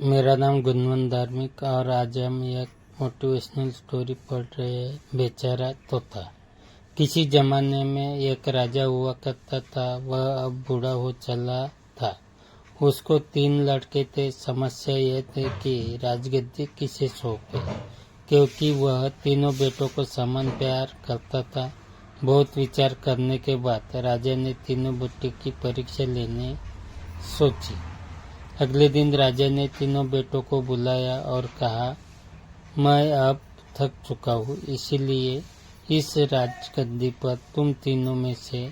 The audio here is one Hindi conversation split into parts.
मेरा नाम गुणवंत धार्मिक और आज हम एक मोटिवेशनल स्टोरी पढ़ रहे हैं। बेचारा तोता। किसी जमाने में एक राजा हुआ करता था। वह अब बूढ़ा हो चला था। उसको 3 लड़के थे। समस्या यह थी कि राजगद्दी किसे सौंपे, क्योंकि वह तीनों बेटों को समान प्यार करता था। बहुत विचार करने के बाद राजा ने तीनों बेटों की परीक्षा लेने सोची। अगले दिन राजा ने तीनों बेटों को बुलाया और कहा, मैं अब थक चुका हूँ, इसीलिए इस राजगद्दी पर तुम तीनों में से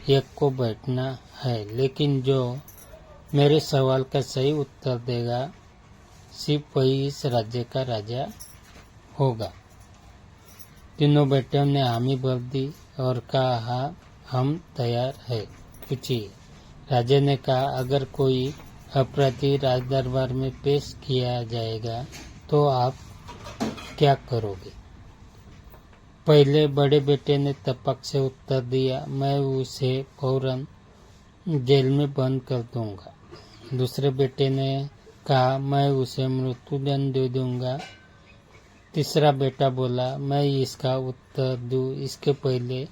एक को बैठना है, लेकिन जो मेरे सवाल का सही उत्तर देगा सिर्फ वही इस राज्य का राजा होगा। तीनों बेटों ने हामी भर दी और कहा, हम तैयार है, पूछिए। राजा ने कहा, अगर कोई अपराधी राजदरबार में पेश किया जाएगा तो आप क्या करोगे? पहले बड़े बेटे ने तपक से उत्तर दिया, मैं उसे फौरन जेल में बंद कर दूंगा। दूसरे बेटे ने कहा, मैं उसे मृत्युदंड दे दूंगा। तीसरा बेटा बोला, मैं इसका उत्तर दूं इसके पहले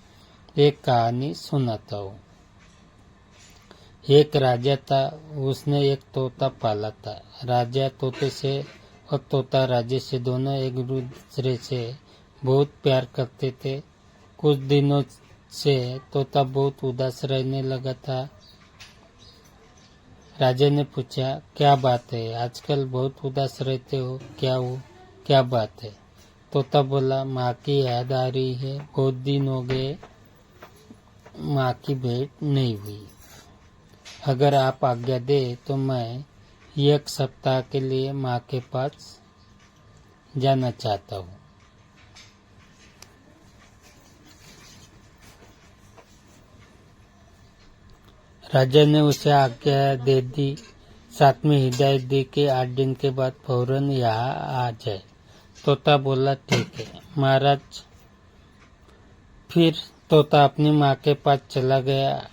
एक कहानी सुनाता हूँ। एक राजा था, उसने एक तोता पाला था। राजा तोते से और तोता राजे से दोनों एक दूसरे से बहुत प्यार करते थे। कुछ दिनों से तोता बहुत उदास रहने लगा था। राजा ने पूछा, क्या बात है, आजकल बहुत उदास रहते हो, क्या बात है? तोता बोला, माँ की याद आ रही है, बहुत दिन हो गए माँ की भेंट नहीं हुई। अगर आप आज्ञा दे तो मैं 1 सप्ताह के लिए माँ के पास जाना चाहता हूँ। राजा ने उसे आज्ञा दे दी, साथ में हिदायत दी कि 8 दिन के बाद फौरन यहाँ आ जाए। तोता बोला, ठीक है महाराज। फिर तोता अपनी माँ के पास चला गया।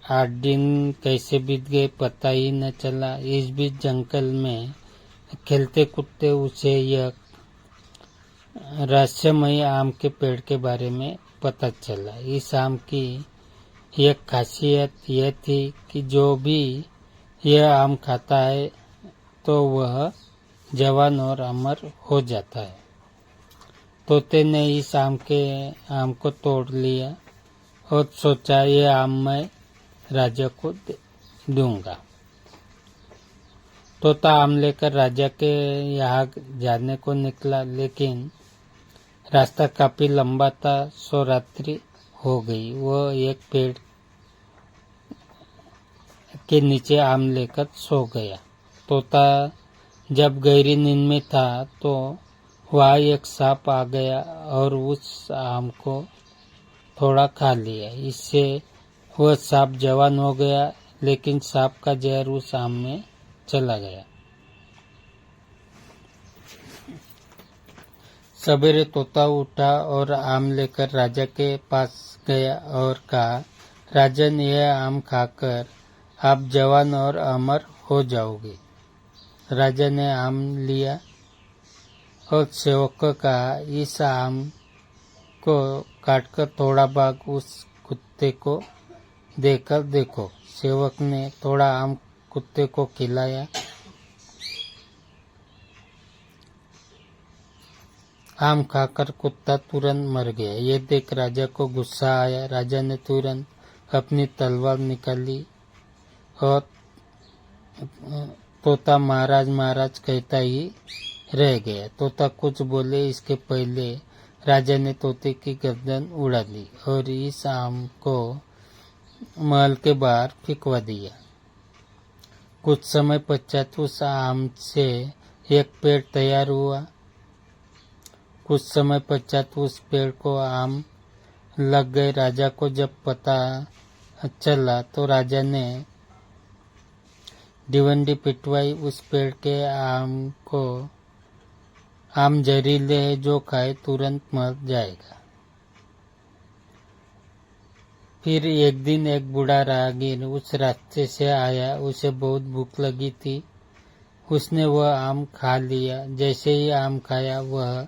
8 दिन कैसे बीत गए पता ही न चला। इस बीच जंगल में खेलते कूदते उसे एक रहस्यमयी आम के पेड़ के बारे में पता चला। इस आम की एक खासियत यह थी कि जो भी यह आम खाता है तो वह जवान और अमर हो जाता है। तोते ने इस आम को तोड़ लिया और सोचा, यह आम मैं राजा को दूंगा। तोता आम लेकर राजा के यहाँ जाने को निकला, लेकिन रास्ता काफी लंबा था, सो रात्रि हो गई। वह एक पेड़ के नीचे आम लेकर सो गया। तोता जब गहरी नींद में था तो वहाँ एक सांप आ गया और उस आम को थोड़ा खा लिया। इससे वह सांप जवान हो गया, लेकिन सांप का जहर उस आम में चला गया। सवेरे तोता उठा और आम लेकर राजा के पास गया और कहा, राजन, यह आम खाकर आप जवान और अमर हो जाओगे। राजा ने आम लिया और सेवक को कहा, इस आम को काटकर थोड़ा भाग उस कुत्ते को देकर देखो। सेवक ने थोड़ा आम कुत्ते को खिलाया। आम खाकर कुत्ता तुरंत मर गया। ये देख राजा को गुस्सा आया। राजा ने तुरंत अपनी तलवार निकाली और तोता महाराज महाराज कहता ही रह गया। तोता कुछ बोले इसके पहले राजा ने तोते की गर्दन उड़ा दी और इस आम को महल के बाहर फेंकवा दिया। कुछ समय पश्चात उस आम से एक पेड़ तैयार हुआ। कुछ समय पश्चात उस पेड़ को आम लग गए। राजा को जब पता चला तो राजा ने दिवंडी पिटवाई। उस पेड़ के आम जहरीले है, जो खाए तुरंत मर जाएगा। फिर एक दिन एक बूढ़ा राहगीर उस रास्ते से आया। उसे बहुत भूख लगी थी। उसने वह आम खा लिया। जैसे ही आम खाया वह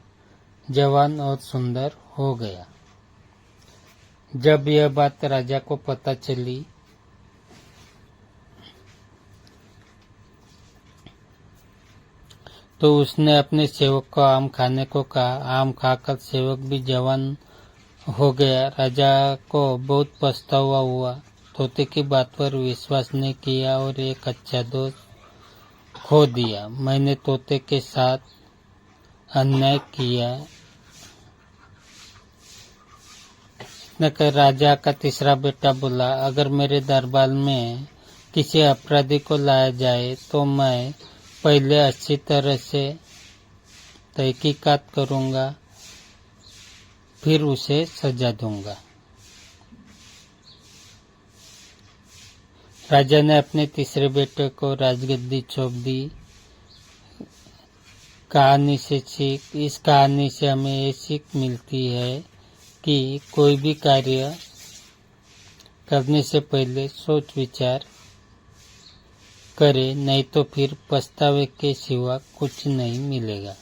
जवान और सुंदर हो गया। जब यह बात राजा को पता चली तो उसने अपने सेवक को आम खाने को कहा। आम खाकर सेवक भी जवान हो गया। राजा को बहुत पछतावा हुआ। तोते की बात पर विश्वास नहीं किया और एक अच्छा दोस्त खो दिया। मैंने तोते के साथ अन्याय किया। राजा का तीसरा बेटा बोला, अगर मेरे दरबार में किसी अपराधी को लाया जाए तो मैं पहले अच्छी तरह से तहकीकात करूंगा, फिर उसे सजा दूंगा। राजा ने अपने तीसरे बेटे को राजगद्दी सौंप दी। इस कहानी से हमें ये सीख मिलती है कि कोई भी कार्य करने से पहले सोच विचार करे, नहीं तो फिर पछतावे के सिवा कुछ नहीं मिलेगा।